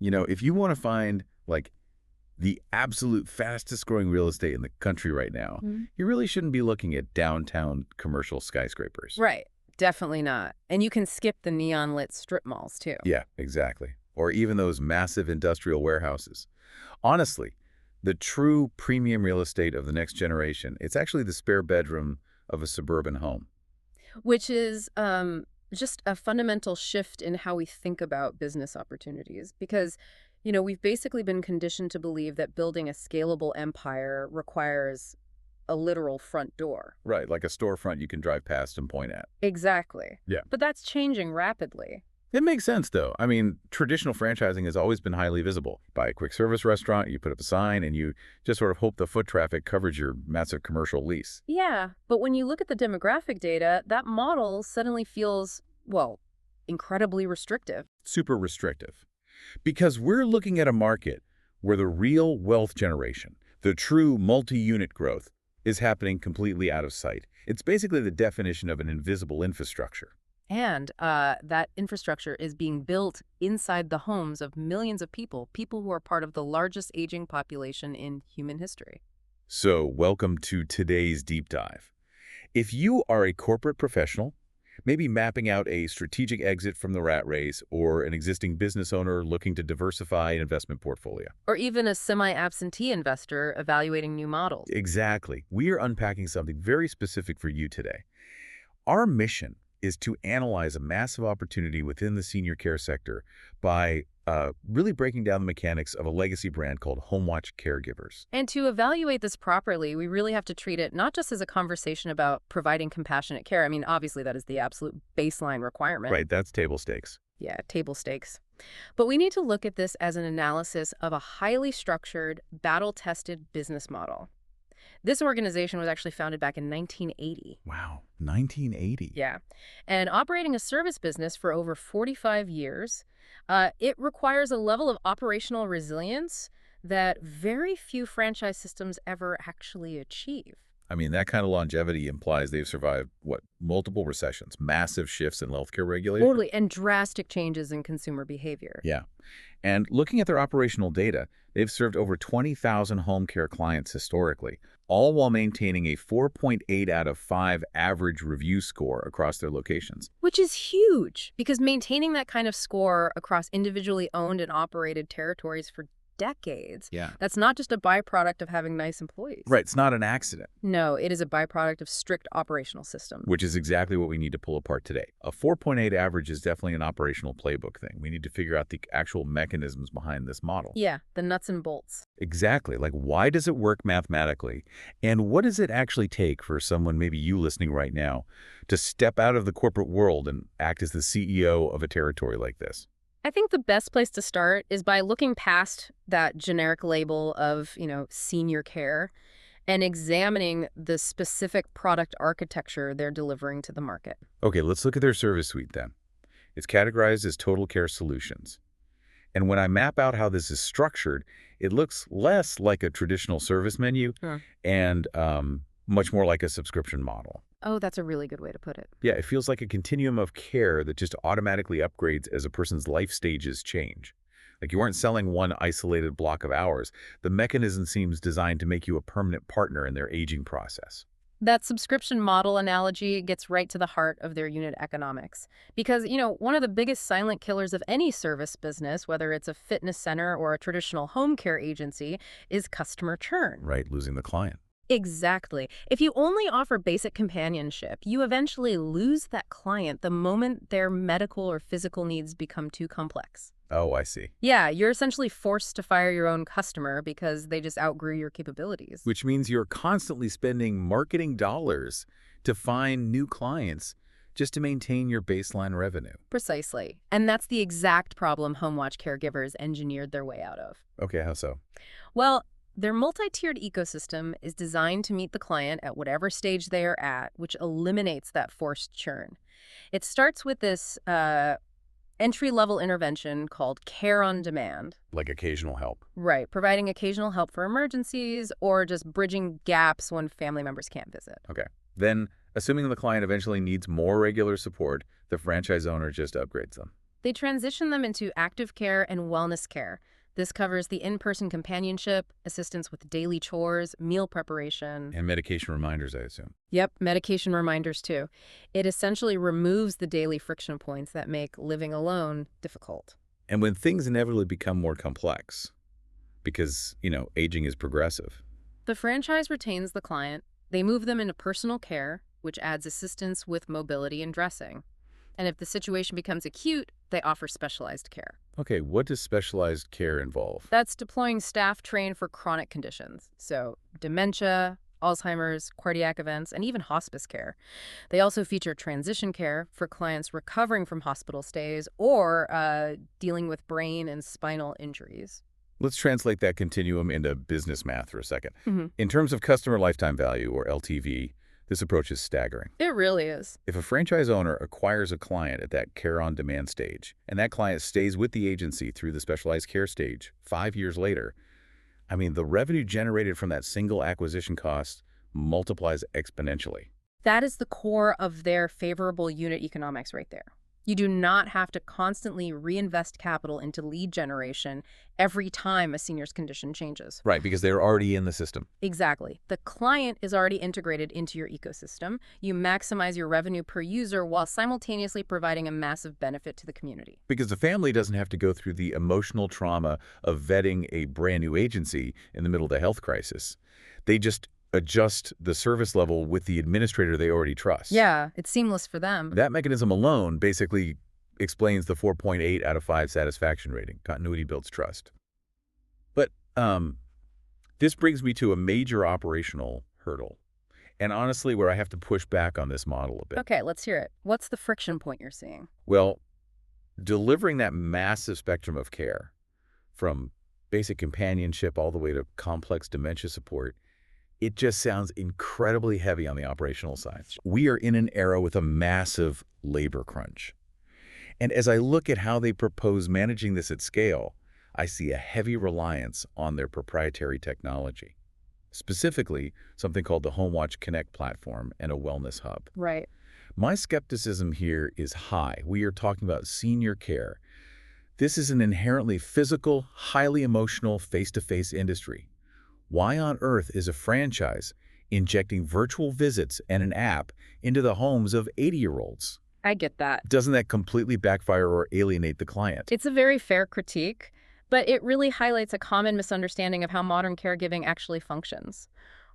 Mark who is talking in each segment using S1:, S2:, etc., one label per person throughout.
S1: If you want to find, like, the absolute fastest growing real estate in the country right now, you really shouldn't be looking at downtown commercial skyscrapers.
S2: Right. Definitely not. And you can skip the neon-lit strip malls, too.
S1: Yeah, exactly. Or even those massive industrial warehouses. Honestly, the true premium real estate of the next generation, it's actually the spare bedroom of a suburban home.
S2: Which is just a fundamental shift in how we think about business opportunities. Because, we've basically been conditioned to believe that building a scalable empire requires a literal front door.
S1: Right, like a storefront you can drive past and point at.
S2: Exactly.
S1: Yeah.
S2: But that's changing rapidly.
S1: It makes sense, though. I mean, traditional franchising has always been highly visible. Buy a quick service restaurant, you put up a sign, and you just sort of hope the foot traffic covers your massive commercial lease.
S2: Yeah, but when you look at the demographic data, that model suddenly feels, well, incredibly restrictive.
S1: Super restrictive. Because we're looking at a market where the real wealth generation, the true multi-unit growth, is happening completely out of sight. It's basically the definition of an invisible infrastructure.
S2: And that infrastructure is being built inside the homes of millions of people who are part of the largest aging population in human history.
S1: So, welcome to today's deep dive. If you are a corporate professional, maybe mapping out a strategic exit from the rat race, or an existing business owner looking to diversify an investment portfolio.
S2: Or even a semi-absentee investor evaluating new models.
S1: Exactly. We are unpacking something very specific for you today. Our mission is to analyze a massive opportunity within the senior care sector by really breaking down the mechanics of a legacy brand called Homewatch CareGivers.
S2: And to evaluate this properly, we really have to treat it not just as a conversation about providing compassionate care. I mean, obviously, that is the absolute baseline requirement.
S1: Right, that's table stakes.
S2: Yeah, table stakes. But we need to look at this as an analysis of a highly structured, battle-tested business model. This organization was actually founded back in 1980.
S1: Wow, 1980.
S2: Yeah. And operating a service business for over 45 years, it requires a level of operational resilience that very few franchise systems ever actually achieve.
S1: I mean, that kind of longevity implies they've survived, multiple recessions, massive shifts in healthcare regulation.
S2: Totally. And drastic changes in consumer behavior.
S1: Yeah. And looking at their operational data, they've served over 20,000 home care clients historically, all while maintaining a 4.8 out of 5 average review score across their locations.
S2: Which is huge, because maintaining that kind of score across individually owned and operated territories for decades, that's not just a byproduct of having nice employees.
S1: Right, it's not an accident.
S2: No, it is a byproduct of strict operational systems.
S1: Which is exactly what we need to pull apart today. A 4.8 average is definitely an operational playbook thing. We need to figure out the actual mechanisms behind this model.
S2: Yeah, the nuts and bolts.
S1: Exactly. Like, why does it work mathematically? And what does it actually take for someone, maybe you listening right now, to step out of the corporate world and act as the CEO of a territory like this?
S2: I think the best place to start is by looking past that generic label of, senior care and examining the specific product architecture they're delivering to the market.
S1: Okay, let's look at their service suite then. It's categorized as total care solutions. And when I map out how this is structured, it looks less like a traditional service menu and much more like a subscription model.
S2: Oh, that's a really good way to put it.
S1: Yeah, it feels like a continuum of care that just automatically upgrades as a person's life stages change. Like, you aren't selling one isolated block of hours. The mechanism seems designed to make you a permanent partner in their aging process.
S2: That subscription model analogy gets right to the heart of their unit economics. Because, one of the biggest silent killers of any service business, whether it's a fitness center or a traditional home care agency, is customer churn.
S1: Right, losing the client.
S2: Exactly. If you only offer basic companionship, you eventually lose that client the moment their medical or physical needs become too complex.
S1: Oh, I see.
S2: Yeah, you're essentially forced to fire your own customer because they just outgrew your capabilities.
S1: Which means you're constantly spending marketing dollars to find new clients just to maintain your baseline revenue.
S2: Precisely. And that's the exact problem Homewatch CareGivers engineered their way out of.
S1: Okay, how so?
S2: Well, their multi-tiered ecosystem is designed to meet the client at whatever stage they are at, which eliminates that forced churn. It starts with this entry-level intervention called care on demand.
S1: Like occasional help.
S2: Right, providing occasional help for emergencies or just bridging gaps when family members can't visit.
S1: Okay. Then, assuming the client eventually needs more regular support, the franchise owner just upgrades them.
S2: They transition them into active care and wellness care. This covers the in-person companionship, assistance with daily chores, meal preparation.
S1: And medication reminders, I assume.
S2: Yep, medication reminders too. It essentially removes the daily friction points that make living alone difficult.
S1: And when things inevitably become more complex, because, aging is progressive.
S2: The franchise retains the client. They move them into personal care, which adds assistance with mobility and dressing. And if the situation becomes acute, they offer specialized care.
S1: Okay, what does specialized care involve?
S2: That's deploying staff trained for chronic conditions. So dementia, Alzheimer's, cardiac events, and even hospice care. They also feature transition care for clients recovering from hospital stays or dealing with brain and spinal injuries.
S1: Let's translate that continuum into business math for a second.
S2: Mm-hmm.
S1: In terms of customer lifetime value, or LTV, this approach is staggering.
S2: It really is.
S1: If a franchise owner acquires a client at that care-on-demand stage, and that client stays with the agency through the specialized care stage 5 years later, the revenue generated from that single acquisition cost multiplies exponentially.
S2: That is the core of their favorable unit economics right there. You do not have to constantly reinvest capital into lead generation every time a senior's condition changes.
S1: Right, because they're already in the system.
S2: Exactly. The client is already integrated into your ecosystem. You maximize your revenue per user while simultaneously providing a massive benefit to the community.
S1: Because the family doesn't have to go through the emotional trauma of vetting a brand new agency in the middle of the health crisis. They just adjust the service level with the administrator they already trust.
S2: Yeah, it's seamless for them.
S1: That mechanism alone basically explains the 4.8 out of 5 satisfaction rating. Continuity builds trust. But this brings me to a major operational hurdle. And honestly, where I have to push back on this model a bit.
S2: Okay, let's hear it. What's the friction point you're seeing?
S1: Well, delivering that massive spectrum of care, from basic companionship all the way to complex dementia support, it just sounds incredibly heavy on the operational side. We are in an era with a massive labor crunch. And as I look at how they propose managing this at scale, I see a heavy reliance on their proprietary technology. Specifically, something called the Homewatch Connect platform and a wellness hub.
S2: Right.
S1: My skepticism here is high. We are talking about senior care. This is an inherently physical, highly emotional, face-to-face industry. Why on earth is a franchise injecting virtual visits and an app into the homes of 80-year-olds?
S2: I get that.
S1: Doesn't that completely backfire or alienate the client?
S2: It's a very fair critique, but it really highlights a common misunderstanding of how modern caregiving actually functions.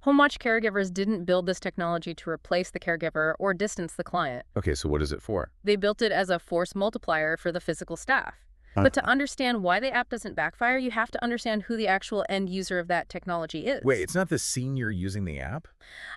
S2: Homewatch CareGivers didn't build this technology to replace the caregiver or distance the client.
S1: Okay, so what is it for?
S2: They built it as a force multiplier for the physical staff. But to understand why the app doesn't backfire, you have to understand who the actual end user of that technology is.
S1: Wait, it's not the senior using the app?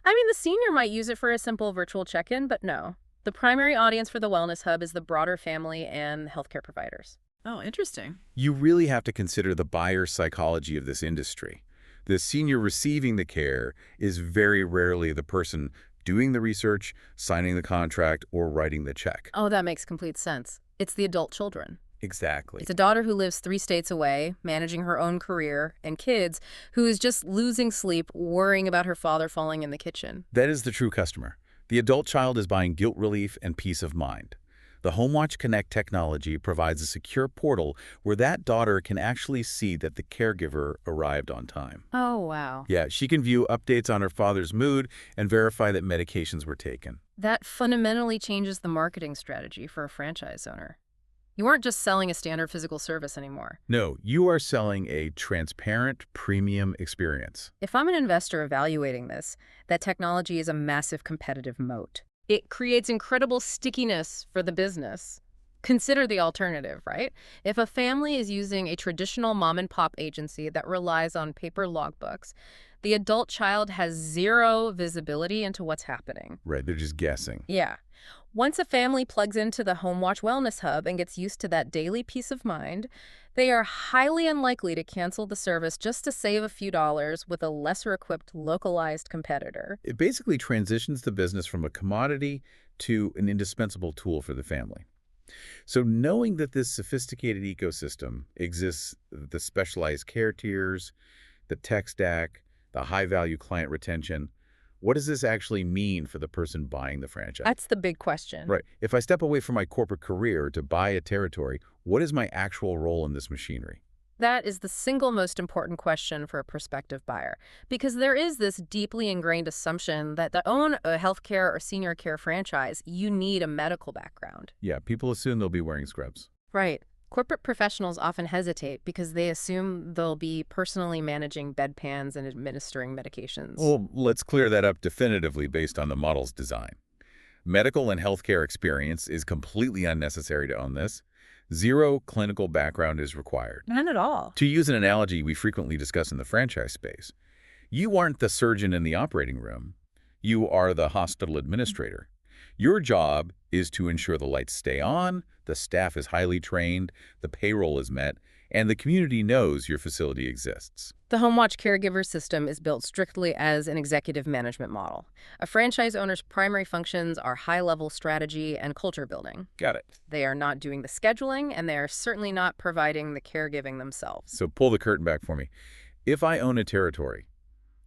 S2: The senior might use it for a simple virtual check-in, but no. The primary audience for the Wellness Hub is the broader family and healthcare providers.
S3: Oh, interesting.
S1: You really have to consider the buyer psychology of this industry. The senior receiving the care is very rarely the person doing the research, signing the contract, or writing the check.
S2: Oh, that makes complete sense. It's the adult children.
S1: Exactly.
S2: It's a daughter who lives 3 states away, managing her own career, and kids who is just losing sleep, worrying about her father falling in the kitchen.
S1: That is the true customer. The adult child is buying guilt relief and peace of mind. The Homewatch Connect technology provides a secure portal where that daughter can actually see that the caregiver arrived on time.
S2: Oh, wow.
S1: Yeah, she can view updates on her father's mood and verify that medications were taken.
S2: That fundamentally changes the marketing strategy for a franchise owner. You aren't just selling a standard physical service anymore.
S1: No, you are selling a transparent, premium experience.
S2: If I'm an investor evaluating this, that technology is a massive competitive moat. It creates incredible stickiness for the business. Consider the alternative, right? If a family is using a traditional mom-and-pop agency that relies on paper logbooks, the adult child has zero visibility into what's happening.
S1: Right, they're just guessing.
S2: Yeah. Once a family plugs into the Homewatch Wellness Hub and gets used to that daily peace of mind, they are highly unlikely to cancel the service just to save a few dollars with a lesser-equipped, localized competitor.
S1: It basically transitions the business from a commodity to an indispensable tool for the family. So knowing that this sophisticated ecosystem exists, the specialized care tiers, the tech stack, the high-value client retention, what does this actually mean for the person buying the franchise?
S2: That's the big question.
S1: Right. If I step away from my corporate career to buy a territory, What is my actual role in this machinery?
S2: That is the single most important question for a prospective buyer, because there is this deeply ingrained assumption that to own a healthcare or senior care franchise, you need a medical background.
S1: Yeah, people assume they'll be wearing scrubs.
S2: Right. Corporate professionals often hesitate because they assume they'll be personally managing bedpans and administering medications.
S1: Well, let's clear that up definitively based on the model's design. Medical and healthcare experience is completely unnecessary to own this. Zero clinical background is required.
S2: None at all.
S1: To use an analogy we frequently discuss in the franchise space, you aren't the surgeon in the operating room. You are the hospital administrator. Your job is to ensure the lights stay on, the staff is highly trained, the payroll is met, and the community knows your facility exists.
S2: The Homewatch CareGivers system is built strictly as an executive management model. A franchise owner's primary functions are high-level strategy and culture building.
S1: Got it.
S2: They are not doing the scheduling, and they are certainly not providing the caregiving themselves.
S1: So pull the curtain back for me. If I own a territory,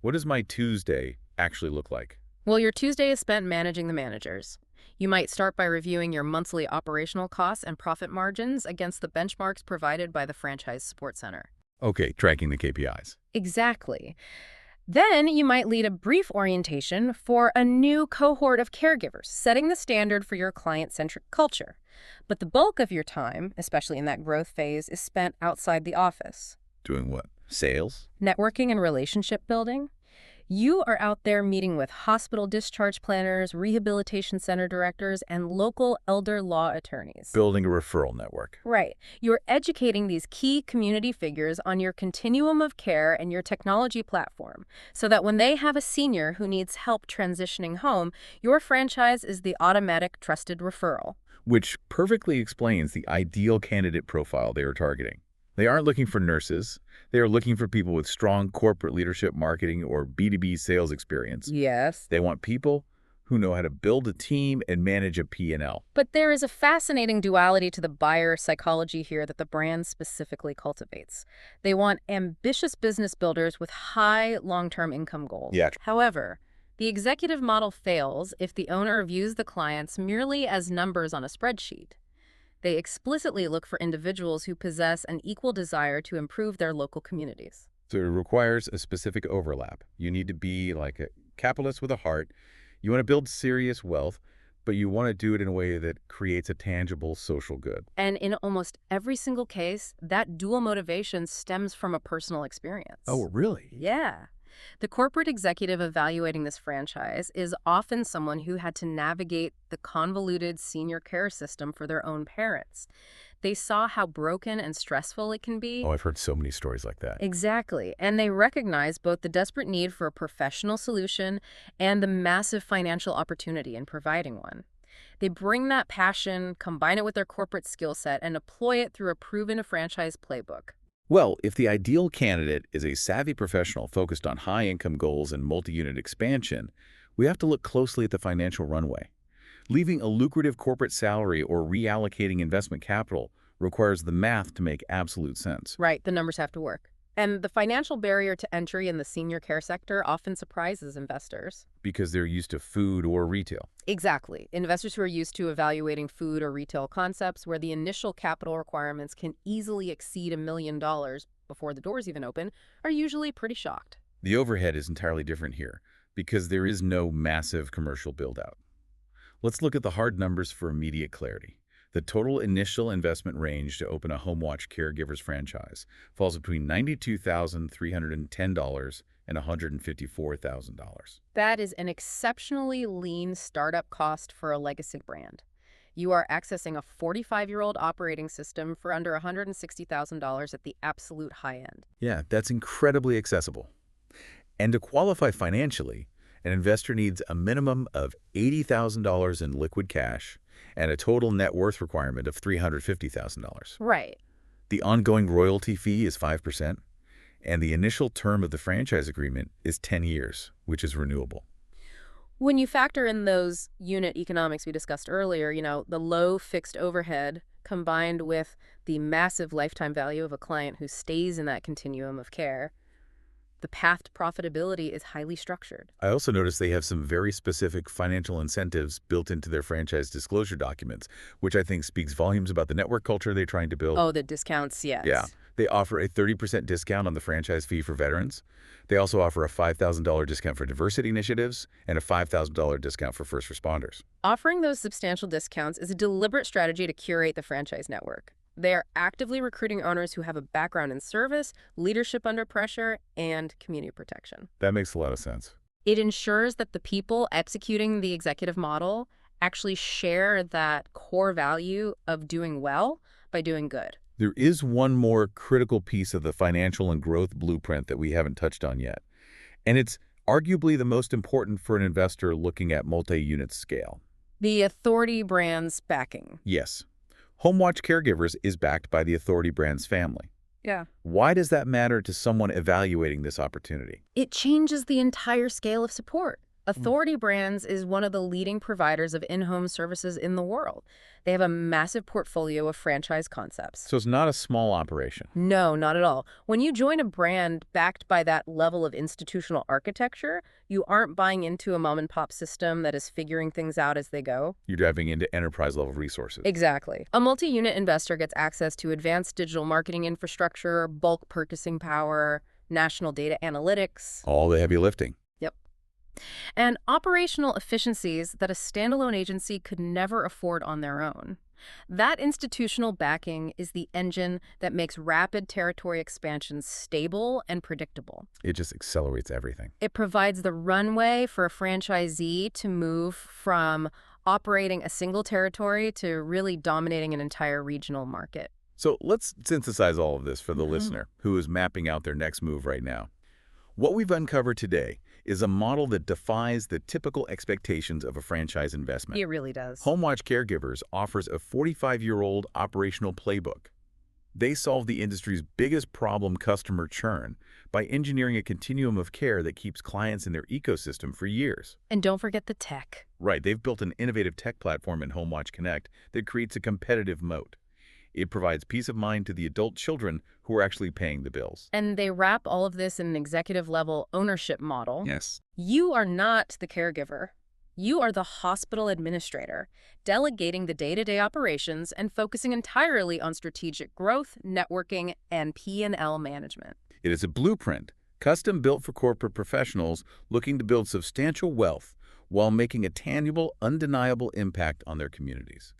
S1: what does my Tuesday actually look like?
S2: Well, your Tuesday is spent managing the managers. You might start by reviewing your monthly operational costs and profit margins against the benchmarks provided by the Franchise Support Center.
S1: Okay, tracking the KPIs.
S2: Exactly. Then you might lead a brief orientation for a new cohort of caregivers, setting the standard for your client-centric culture. But the bulk of your time, especially in that growth phase, is spent outside the office.
S1: Doing what? Sales?
S2: Networking and relationship building. You are out there meeting with hospital discharge planners, rehabilitation center directors, and local elder law attorneys.
S1: Building a referral network.
S2: Right. You're educating these key community figures on your continuum of care and your technology platform, so that when they have a senior who needs help transitioning home, your franchise is the automatic trusted referral.
S1: Which perfectly explains the ideal candidate profile they are targeting. They aren't looking for nurses. They are looking for people with strong corporate leadership, marketing, or B2B sales experience.
S2: Yes.
S1: They want people who know how to build a team and manage a P&L.
S2: But there is a fascinating duality to the buyer psychology here that the brand specifically cultivates. They want ambitious business builders with high long-term income goals.
S1: Yeah.
S2: However, the executive model fails if the owner views the clients merely as numbers on a spreadsheet. They explicitly look for individuals who possess an equal desire to improve their local communities.
S1: So it requires a specific overlap. You need to be like a capitalist with a heart. You want to build serious wealth, but you want to do it in a way that creates a tangible social good.
S2: And in almost every single case, that dual motivation stems from a personal experience.
S1: Oh, really?
S2: Yeah. The corporate executive evaluating this franchise is often someone who had to navigate the convoluted senior care system for their own parents. They saw how broken and stressful it can be.
S1: Oh, I've heard so many stories like that.
S2: Exactly. And they recognize both the desperate need for a professional solution and the massive financial opportunity in providing one. They bring that passion, combine it with their corporate skill set, and deploy it through a proven franchise playbook.
S1: Well, if the ideal candidate is a savvy professional focused on high-income goals and multi-unit expansion, we have to look closely at the financial runway. Leaving a lucrative corporate salary or reallocating investment capital requires the math to make absolute sense.
S2: Right, the numbers have to work. And the financial barrier to entry in the senior care sector often surprises investors.
S1: Because they're used to food or retail.
S2: Exactly. Investors who are used to evaluating food or retail concepts where the initial capital requirements can easily exceed $1 million before the doors even open are usually pretty shocked.
S1: The overhead is entirely different here because there is no massive commercial build-out. Let's look at the hard numbers for immediate clarity. The total initial investment range to open a Homewatch CareGivers franchise falls between $92,310 and $154,000.
S2: That is an exceptionally lean startup cost for a legacy brand. You are accessing a 45-year-old operating system for under $160,000 at the absolute high end.
S1: Yeah, that's incredibly accessible. And to qualify financially, an investor needs a minimum of $80,000 in liquid cash and a total net worth requirement of $350,000.
S2: Right.
S1: The ongoing royalty fee is 5%, and the initial term of the franchise agreement is 10 years, which is renewable.
S2: When you factor in those unit economics we discussed earlier, the low fixed overhead combined with the massive lifetime value of a client who stays in that continuum of care, The path to profitability is highly structured.
S1: I also noticed they have some very specific financial incentives built into their franchise disclosure documents, which I think speaks volumes about the network culture they're trying to build.
S2: Oh, the discounts,
S1: Yeah.
S2: yes.
S1: They offer a 30% discount on the franchise fee for veterans. They also offer a $5,000 discount for diversity initiatives and a $5,000 discount for first responders.
S2: Offering those substantial discounts is a deliberate strategy to curate the franchise network. They are actively recruiting owners who have a background in service, leadership under pressure, and community protection.
S1: That makes a lot of sense.
S2: It ensures that the people executing the executive model actually share that core value of doing well by doing good.
S1: There is one more critical piece of the financial and growth blueprint that we haven't touched on yet, and it's arguably the most important for an investor looking at multi-unit scale.
S2: The Authority brand's backing.
S1: Yes, Homewatch CareGivers is backed by the Authority Brands family.
S2: Yeah.
S1: Why does that matter to someone evaluating this opportunity?
S2: It changes the entire scale of support. Authority Brands is one of the leading providers of in-home services in the world. They have a massive portfolio of franchise concepts.
S1: So it's not a small operation.
S2: No, not at all. When you join a brand backed by that level of institutional architecture, you aren't buying into a mom-and-pop system that is figuring things out as they go.
S1: You're diving into enterprise-level resources.
S2: Exactly. A multi-unit investor gets access to advanced digital marketing infrastructure, bulk purchasing power, national data analytics.
S1: All the heavy lifting.
S2: And operational efficiencies that a standalone agency could never afford on their own. That institutional backing is the engine that makes rapid territory expansion stable and predictable.
S1: It just accelerates everything.
S2: It provides the runway for a franchisee to move from operating a single territory to really dominating an entire regional market.
S1: So let's synthesize all of this for the listener who is mapping out their next move right now. What we've uncovered today is a model that defies the typical expectations of a franchise investment.
S2: It really does.
S1: Homewatch CareGivers offers a 45-year-old operational playbook. They solve the industry's biggest problem, customer churn, by engineering a continuum of care that keeps clients in their ecosystem for years.
S2: And don't forget the tech.
S1: Right, they've built an innovative tech platform in Homewatch Connect that creates a competitive moat. It provides peace of mind to the adult children who are actually paying the bills.
S2: And they wrap all of this in an executive-level ownership model.
S1: Yes.
S2: You are not the caregiver. You are the hospital administrator, delegating the day-to-day operations and focusing entirely on strategic growth, networking, and P&L management.
S1: It is a blueprint, custom built for corporate professionals looking to build substantial wealth while making a tangible, undeniable impact on their communities.